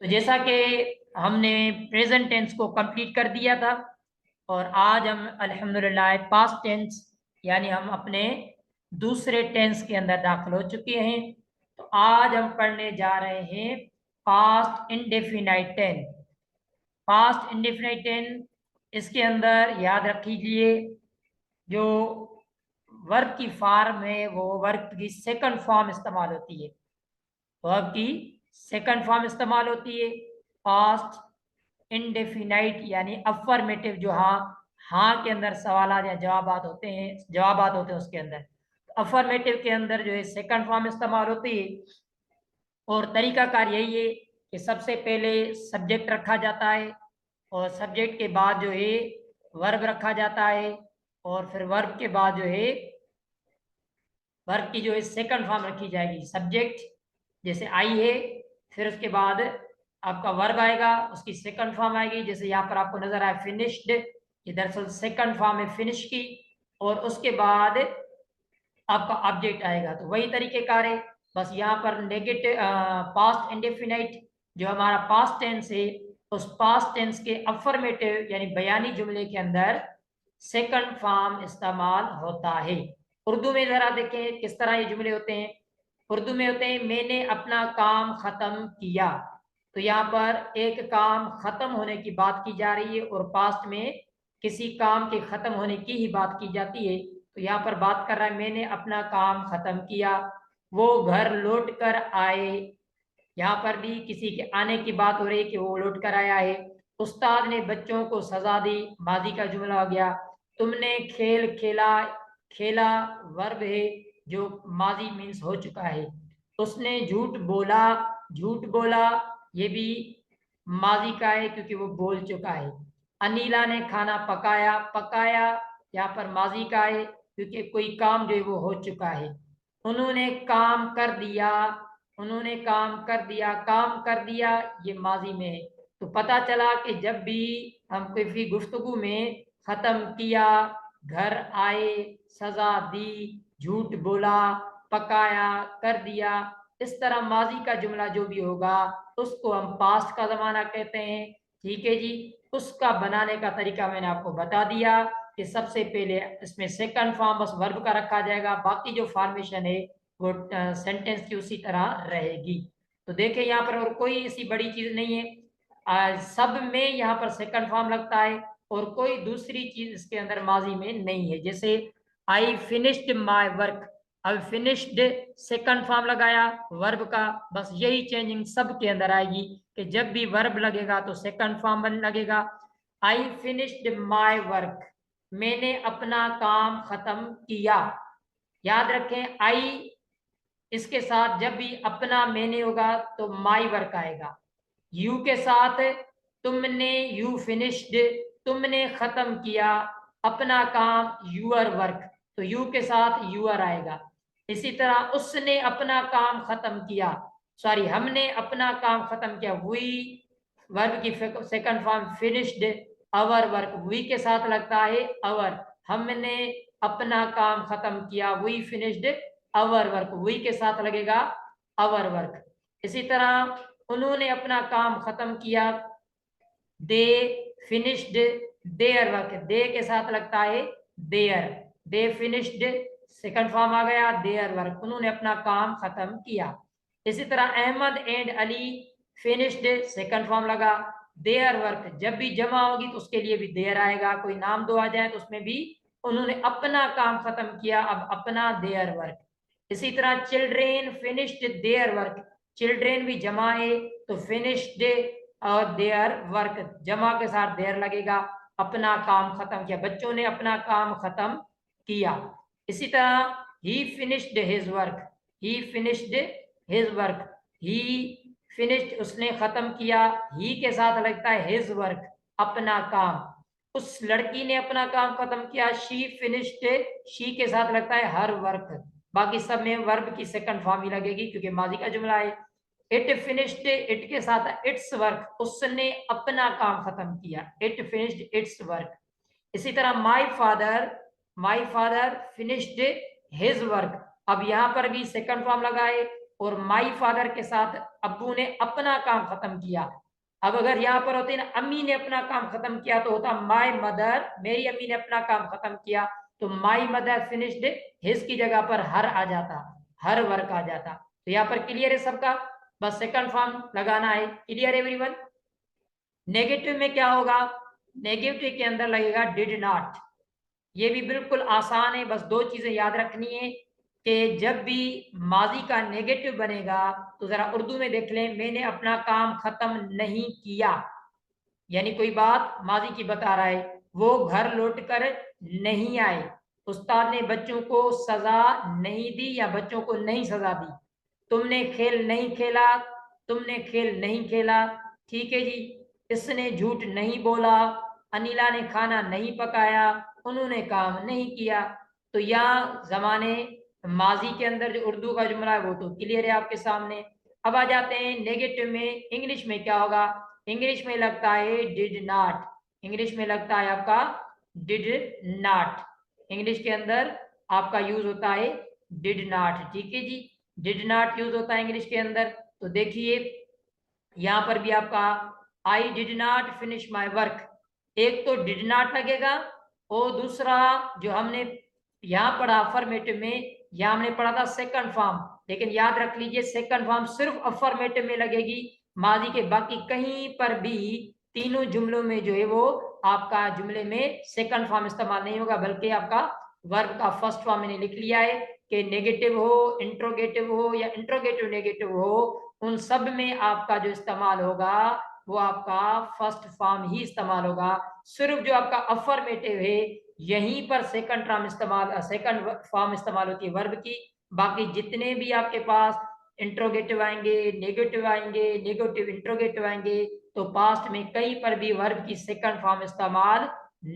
तो जैसा कि हमने प्रेजेंट टेंस को कंप्लीट कर दिया था और आज हम अल्हम्दुलिल्लाह पास्ट टेंस यानी हम अपने दूसरे टेंस के अंदर दाखिल हो चुके हैं। तो आज हम पढ़ने जा रहे हैं past indefinite tense. Past indefinite tense इसके अंदर याद रखिए जो वर्ब की फॉर्म है वो वर्ब की सेकंड फॉर्म इस्तेमाल होती है। वर्ब की सेकंड फॉर्म इस्तेमाल होती है। पास्ट इंडेफिनाइट यानी अफर्मेटिव जो हाँ हाँ के अंदर सवाल या जवाबात होते हैं उसके अंदर अफर्मेटिव के अंदर जो है सेकंड फॉर्म इस्तेमाल होती है। और तरीकाकार यही है कि सबसे पहले सब्जेक्ट रखा जाता है और सब्जेक्ट के बाद जो है वर्ब रखा जाता है और फिर वर्ब के बाद जो है वर्ब की जो है सेकंड फॉर्म रखी जाएगी। सब्जेक्ट जैसे आई है, फिर उसके बाद आपका वर्ब आएगा, उसकी सेकंड फॉर्म आएगी। जैसे यहाँ पर आपको नजर आए फिनिश्ड, ये दरअसल सेकंड फॉर्म है फिनिश की। और उसके बाद आपका ऑब्जेक्ट आएगा। तो वही तरीकेकार है, बस यहाँ पर नेगेटिव पास्ट इंडेफिनाइट जो हमारा पास्ट टेंस है उस पास्ट टेंस के अफर्मेटिव यानी बयानी जुमले के अंदर सेकंड फॉर्म इस्तेमाल होता है। उर्दू में जरा देखें किस तरह ये जुमले होते हैं। उर्दू में होते हैं मैंने अपना काम खत्म किया। तो यहाँ पर एक काम खत्म होने की बात की जा रही है और पास्ट में किसी काम के खत्म होने की ही बात की जाती है। तो यहाँ पर बात कर रहा है मैंने अपना काम खत्म किया, वो घर लौट कर आए। यहाँ पर भी किसी के आने की बात हो रही है कि वो लौट कर आया है। उस्ताद ने बच्चों को सजा दी, माजी का जुमला हो गया। तुमने खेल खेला, खेला वर्ब है जो माजी मीन्स हो चुका है। उसने झूठ बोला, झूठ बोला ये भी माजी का है क्योंकि वो बोल चुका है। अनीला ने खाना पकाया, पकाया यहाँ पर माजी का है क्योंकि कोई काम जो है वो हो चुका है। उन्होंने काम कर दिया, उन्होंने काम कर दिया, काम कर दिया ये माजी में है। तो पता चला कि जब भी हम किसी गुफ्तगू में खत्म किया, घर आए, सजा दी, झूठ बोला, पकाया, कर दिया, इस तरह माजी का जुमला जो भी होगा उसको हम पास्ट का जमाना कहते हैं। ठीक है जी। उसका बनाने का तरीका मैंने आपको बता दिया कि सबसे पहले इसमें सेकंड फॉर्म बस वर्ब का रखा जाएगा, बाकी जो फॉर्मेशन है वो सेंटेंस की उसी तरह रहेगी। तो देखें यहाँ पर और कोई ऐसी बड़ी चीज नहीं है। सब में यहाँ पर सेकंड फॉर्म लगता है और कोई दूसरी चीज इसके अंदर माजी में नहीं है। जैसे आई फिनिश्ड माई वर्क, अब फिनिश्ड सेकंड फॉर्म लगाया वर्ब का, बस यही चेंजिंग सब के अंदर आएगी कि जब भी वर्ब लगेगा तो सेकंड फॉर्म बन लगेगा। आई फिनिश्ड माई वर्क, मैंने अपना काम खत्म किया। याद रखें आई इसके साथ जब भी अपना मैंने होगा तो माई वर्क आएगा। यू के साथ तुमने, यू फिनिश्ड, तुमने खत्म किया अपना काम, यूअर वर्क, तो यू के साथ यूअर आएगा। इसी तरह उसने अपना काम खत्म किया, सॉरी हमने अपना काम खत्म किया, वी वर्ब की second form finished, our work, we के साथ लगता है अवर, हमने अपना काम खत्म किया, we finished our work, we के साथ लगेगा अवर वर्क। इसी तरह उन्होंने अपना काम खत्म किया, they finished their work, they के साथ लगता है their, they finished second form आ गया देयर वर्क, उन्होंने अपना काम खत्म किया। इसी तरह Ahmad and Ali finished second form लगा, देयर वर्क जब भी जमा होगी तो उसके लिए भी देयर आएगा, कोई नाम दो आ जाए तो उसमें भी उन्होंने अपना काम खत्म किया, अब अपना देयर वर्क। इसी तरह children finished their work, children भी जमा है तो फिनिश्ड और देयर वर्क जमा के साथ देयर लगेगा, अपना काम खत्म किया, बच्चों ने अपना काम खत्म किया। इसी तरह ही फिनिश्ड हिज वर्क, ही फिनिश्ड हिज वर्क, ही फिनिश्ड उसने खत्म किया, ही के साथ लगता है हिज वर्क अपना काम, उस लड़की ने अपना काम खत्म किया, शी फिनिश्ड, शी के साथ लगता है हर वर्क, बाकी सब में वर्ब की सेकंड फॉर्म ही लगेगी क्योंकि माजी का जुमला है। इट फिनिश्ड, इट के साथ इट्स वर्क, उसने अपना काम खत्म किया, इट फिनिश्ड इट्स वर्क। इसी तरह my father finished his work, अब यहाँ पर भी सेकंड फॉर्म लगा है, और माई फादर के साथ अब्बू ने अपना काम खत्म किया। अब अगर यहाँ पर होते ना अम्मी ने अपना काम खत्म किया तो होता माई मदर, मेरी अम्मी ने अपना काम खत्म किया, तो माई मदर फिनिश्ड हिज की जगह पर हर आ जाता, हर वर्क आ जाता। तो यहाँ पर क्लियर है सबका, बस सेकंड फॉर्म लगाना है। Clear everyone. नेगेटिव में क्या होगा, नेगेटिव के अंदर लगेगा डिड नॉट। ये भी बिल्कुल आसान है, बस दो चीजें याद रखनी है कि जब भी माजी का नेगेटिव बनेगा तो जरा उर्दू में देख लें, मैंने अपना काम खत्म नहीं किया, यानी कोई बात माजी की बता रहा है, वो घर लौट कर नहीं आए, उस्ताद ने बच्चों को सजा नहीं दी या बच्चों को नहीं सजा दी, तुमने खेल नहीं खेला, तुमने खेल नहीं खेला, ठीक है जी। इसने झूठ नहीं बोला, अनिला ने खाना नहीं पकाया, उन्होंने काम नहीं किया। तो यहाँ जमाने माजी के अंदर जो उर्दू का जुमला है वो तो क्लियर है आपके सामने। अब आ जाते हैं नेगेटिव में, इंग्लिश में क्या होगा, इंग्लिश में लगता है डिड नॉट, इंग्लिश में लगता है आपका डिड नॉट, इंग्लिश के अंदर आपका यूज होता है डिड नॉट, ठीक है जी, डिड नॉट यूज होता है इंग्लिश के अंदर। तो देखिए यहां पर भी आपका आई did not finish my work, एक तो डिड नॉट लगेगा और दूसरा जो हमने यहाँ पढ़ा अफर्मेटिव में, यहाँ हमने पढ़ा था सेकंड फॉर्म, लेकिन याद रख लीजिए सेकंड फॉर्म सिर्फ अफर्मेटिव में लगेगी, माजी के बाकी कहीं पर भी तीनों जुमलों में जो है वो आपका जुमले में सेकंड फॉर्म इस्तेमाल नहीं होगा, बल्कि आपका वर्ब का फर्स्ट फॉर्म मैंने लिख लिया है कि नेगेटिव हो, इंट्रोगेटिव हो या इंट्रोगेटिव नेगेटिव हो, उन सब में आपका जो इस्तेमाल होगा वो आपका फर्स्ट फॉर्म ही इस्तेमाल होगा। सिर्फ जो आपका अफर्मेटिव है यहीं पर सेकंड फॉर्म इस्तेमाल, सेकंड फॉर्म इस्तेमाल होती है वर्ब की, बाकी जितने भी आपके पास इंट्रोगेटिव आएंगे, नेगेटिव आएंगे, नेगेटिव इंट्रोगेटिव आएंगे, तो पास्ट में कहीं पर भी वर्ब की सेकंड फॉर्म इस्तेमाल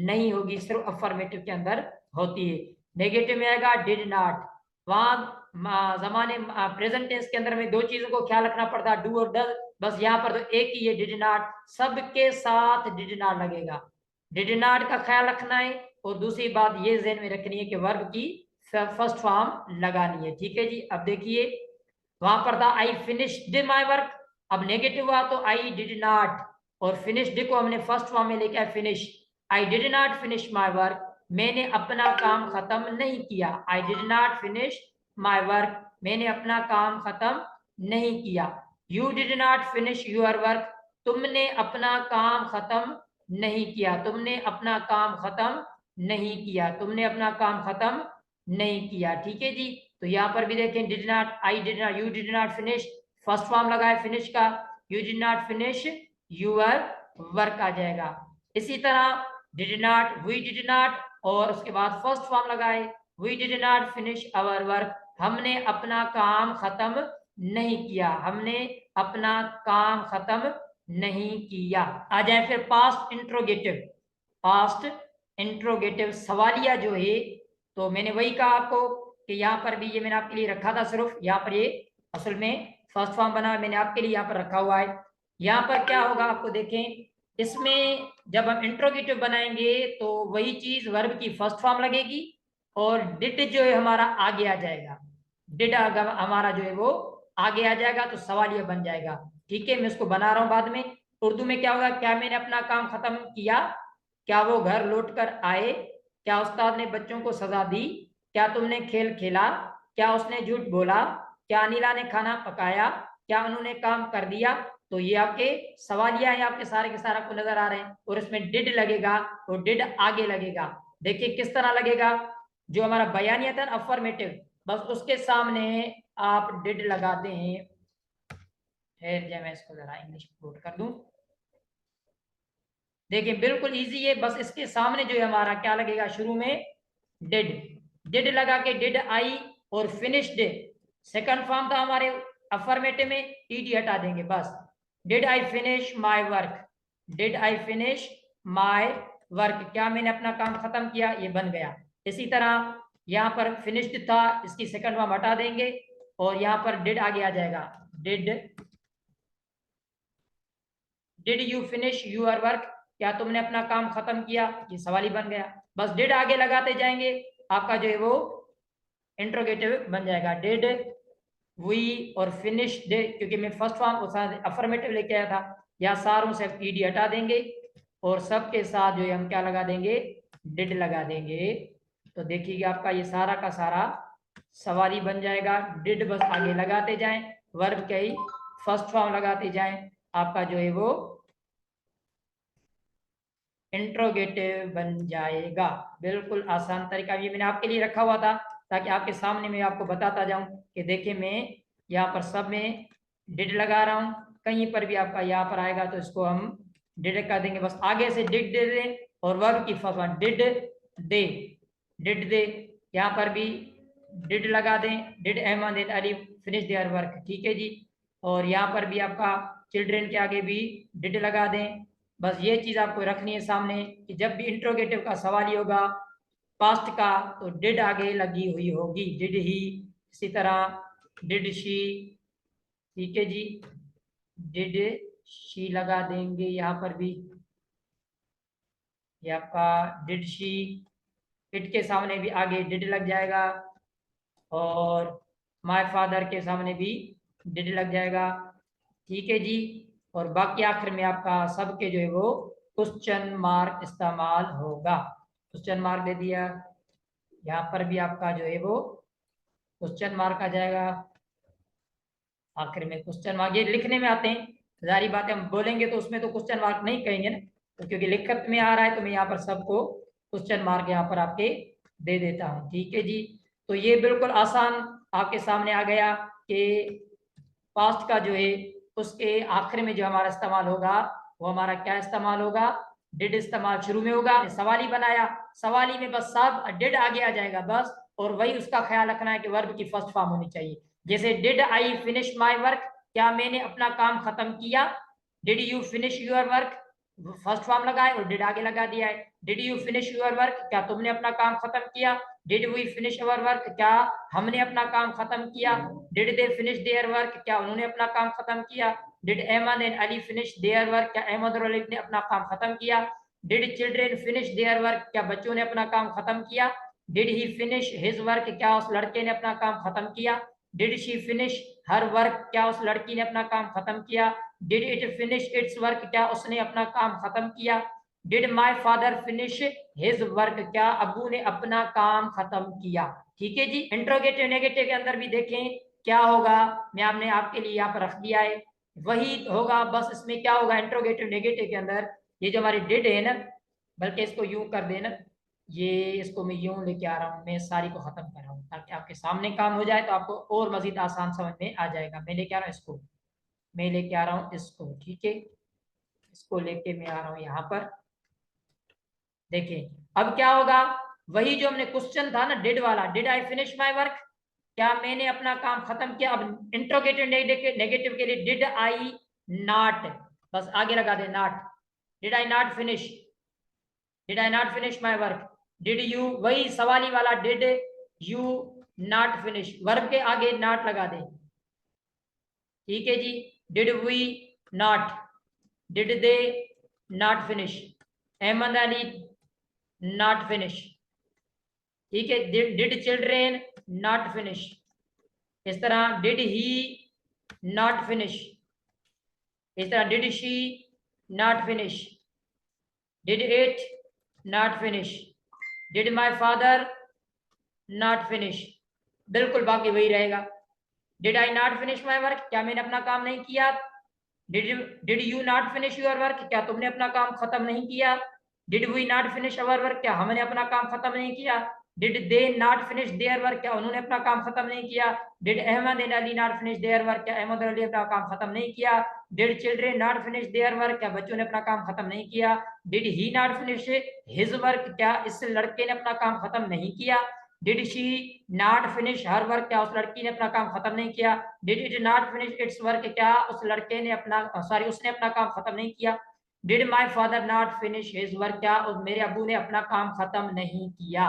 नहीं होगी, सिर्फ अफर्मेटिव के अंदर होती है। नेगेटिव में आएगा डिड नॉट, वहां जमाने प्रेजेंट टेंस के अंदर में दो चीजों को ख्याल रखना पड़ता है, डू और डज, बस यहाँ पर तो एक ही है डिड नॉट, सबके साथ डिड नॉट लगेगा, डिड नॉट का ख्याल रखना है, और दूसरी बात ये ज़हन में रखनी है कि वर्ब की फर्स्ट फॉर्म लगानी है, ठीक है जी। अब देखिए वहां पर था आई फिनिश्ड माई वर्क, अब नेगेटिव हुआ तो आई डिड नॉट, और फिनिश्ड को हमने फर्स्ट फॉर्म में लेके आए finish, I did not finish my work, मैंने अपना काम खत्म नहीं किया, I did not finish my work, मैंने अपना काम खत्म नहीं किया। You did not finish your work, तुमने अपना काम खत्म नहीं किया, तुमने अपना काम खत्म नहीं किया, तुमने अपना काम खत्म नहीं किया, ठीक है जी। तो यहाँ पर भी देखें did not, I did not, you did not finish, first form लगाए फिनिश का, you did not finish your work आ जाएगा। इसी तरह did not, we did not, और उसके बाद फर्स्ट फॉर्म लगाए we did not finish our work, हमने अपना काम खत्म नहीं किया, हमने अपना काम खत्म नहीं किया। आ जाए फिर पास्ट इंट्रोगेटिव, पास्ट इंट्रोगेटिव सवालिया जो है, तो मैंने वही कहा आपको कि यहाँ पर भी ये मैंने आपके लिए रखा था, सिर्फ यहाँ पर ये असल में फर्स्ट फॉर्म बना मैंने आपके लिए यहाँ पर रखा हुआ है। यहाँ पर क्या होगा आपको देखें, इसमें जब हम इंट्रोगेटिव बनाएंगे तो वही चीज वर्ब की फर्स्ट फॉर्म लगेगी और डिड जो है हमारा आगे आ जाएगा, डिड हमारा जो है वो आगे आ जाएगा, तो सवाल ये बन जाएगा, ठीक है। मैं उसको बना रहा हूं बाद में। उर्दू में क्या होगा, क्या मैंने अपना काम खत्म किया, क्या वो घर लौट कर आए, क्या उस्ताद ने बच्चों को सजा दी, क्या तुमने खेल खेला, क्या उसने झूठ बोला, क्या अनिला ने खाना पकाया, क्या उन्होंने काम कर दिया। तो ये आपके सवालिया है, आपके सारे के सारे आपको नजर आ रहे हैं, और इसमें डिड लगेगा और डिड आगे लगेगा। देखिए किस तरह लगेगा, जो हमारा बयानिया था अफर्मेटिव, बस उसके सामने आप डिड लगाते हैं। फिर जब मैं इसको जरा इंग्लिश कोट कर दूं, देखिए बिल्कुल इजी है, बस इसके सामने जो है हमारा क्या लगेगा, शुरू में डिड, डिड लगा के डिड आई, और फिनिश्ड सेकंड फॉर्म था हमारे अफर्मेटिव में, ईडी हटा देंगे बस, did I finish my work, did I finish my work, क्या मैंने अपना काम खत्म किया, ये बन गया। इसी तरह यहाँ पर फिनिश्ड था, इसकी सेकंड फॉर्म हटा देंगे और यहाँ पर डिड आगे आ जाएगा, did you finish your work, क्या तुमने अपना काम खत्म किया, ये सवाल ही बन गया। बस डिड आगे लगाते जाएंगे, आपका जो है वो इंट्रोगेटिव बन जाएगा, डिड वी और फिनिश्ड, क्योंकि मैं फर्स्ट फॉर्म अफर्मेटिव लेके आया था, या सारों से ईडी हटा देंगे और सबके साथ जो है हम क्या लगा देंगे, डिड लगा देंगे। तो देखिए आपका ये सारा का सारा सवारी बन जाएगा। डिड बस आगे लगाते जाएं, वर्ब के ही फर्स्ट फॉर्म लगाते जाएं, आपका जो है वो इंट्रोगेटिव बन जाएगा। बिल्कुल आसान तरीका ये मैंने आपके लिए रखा हुआ था ताकि आपके सामने मैं आपको बताता जाऊं कि देखिए मैं यहाँ पर सब में डिड लगा रहा हूं, कहीं पर भी आपका यहाँ पर आएगा तो इसको हम डिड कर देंगे, बस आगे से डिड दे दें और वर्ब की first one did they, did they, यहाँ पर भी डिड लगा दें, did Ahmad Ali finish their work, ठीक है जी। और यहाँ पर भी आपका चिल्ड्रेन के आगे भी डिड लगा दें। बस ये चीज आपको रखनी है सामने कि जब भी इंट्रोगेटिव का सवाल ही होगा पास्ट का तो डिड आगे लगी हुई होगी, डिड ही, इसी तरह डिड शी, ठीक है जी, डिड शी लगा देंगे यहाँ पर भी, ये आपका डिड शी, इट के सामने भी आगे डिड लग जाएगा और माय फादर के सामने भी डिड लग जाएगा, ठीक है जी। और बाकी आखिर में आपका सबके जो है वो क्वेश्चन मार्क इस्तेमाल होगा, क्वेश्चन मार्क दे दिया, यहाँ पर भी आपका जो है वो क्वेश्चन मार्क आ जाएगा, आखिर में क्वेश्चन मार्क ये लिखने में आते हैं, जारी बात है हम बोलेंगे तो उसमें तो क्वेश्चन मार्क नहीं कहेंगे ना, तो क्योंकि लिखत में आ रहा है तो मैं यहाँ पर सबको क्वेश्चन मार्क यहाँ पर आपके दे देता हूँ, ठीक है जी। तो ये बिल्कुल आसान आपके सामने आ गया कि पास्ट का जो है उसके आखिर में जो हमारा इस्तेमाल होगा वो हमारा क्या इस्तेमाल होगा, डिड इस्तेमाल शुरू में होगा। सवाली बनाया, सवाली में बस सब डिड आगे आ जाएगा बस, और वही उसका ख्याल रखना है कि वर्ब की फर्स्ट फॉर्म होनी चाहिए। जैसे did I finish my work, क्या मैंने अपना काम खत्म किया, did you finish your work, first form लगाए और डिड आगे लगा दिया है। Did you finish your work, क्या तुमने अपना काम खत्म किया, did we finish our work, क्या हमने अपना काम खत्म किया, did they finish their work, क्या उन्होंने अपना काम खत्म किया, did Ahmed and Ali finish their work, क्या अहमद और अली ने अपना काम खत्म किया, did children finish their work, क्या बच्चों ने अपना काम खत्म किया, did he finish his work, क्या उस लड़के ने अपना काम खत्म किया, did she finish her work, क्या उस लड़की ने अपना काम खत्म किया, did it finish its work, क्या उसने अपना काम खत्म किया, did my father finish his work, क्या अबू ने अपना काम खत्म किया, ठीक है जी। इंट्रोगेटिव नेगेटिव के अंदर भी देखें क्या होगा, मैं आपने आपके लिए यहाँ पर रख दिया है, वही होगा, बस इसमें क्या होगा इंट्रोगेटिव नेगेटिव के अंदर, ये जो हमारी डिड है ना, बल्कि इसको यूं कर देना, ये इसको मैं यूं लेके आ रहा हूँ, मैं सारी को खत्म कर रहा हूँ ताकि आपके सामने काम हो जाए तो आपको और मजीद आसान समझ में आ जाएगा। मैं लेके आ रहा हूँ इसको, मैं लेके आ रहा हूँ इसको, ठीक है, इसको लेके मैं आ रहा हूँ यहाँ पर। देखिए अब क्या होगा, वही जो हमने क्वेश्चन था ना डिड वाला, did I finish my work, क्या मैंने अपना काम खत्म किया। अब इंट्रोगेटिव नेगेटिव के लिए डिड आई नॉट, बस आगे लगा दे not, did I not finish, did I not finish my work, did you, वही सवाली वाला did you not finish, verb के आगे नॉट लगा दे, ठीक है जी। Did we not, did they not finish, Ahmed Ali not finish, ठीक है, डिड चिल्ड्रेन नॉट फिनिश, इस तरह डिड ही नॉट फिनिश, इस तरह did she not finish, did it not finish, did my father not finish, बिल्कुल बाकी वही रहेगा। Did I not finish my work, क्या मैंने अपना काम नहीं किया, did you not finish your work, क्या तुमने अपना काम खत्म नहीं किया, did we not finish our work, क्या हमने अपना काम खत्म नहीं किया, did they not finish their work, क्या उन्होंने अपना काम खत्म नहीं किया, did Ahmed and Ali not finish their work, क्या अहमद और अली अपना काम खत्म नहीं किया, did children not finish their work, क्या बच्चों ने अपना काम खत्म नहीं किया, did he not finish his work, क्या इस लड़के ने अपना काम खत्म नहीं किया, did she not finish her work, क्या उस लड़की ने अपना काम खत्म नहीं किया, did it not finish its work, क्या उस लड़के ने अपना सॉरी उसने अपना काम खत्म नहीं किया, did my father not finish his work, क्या मेरे अबू ने अपना काम खत्म नहीं किया।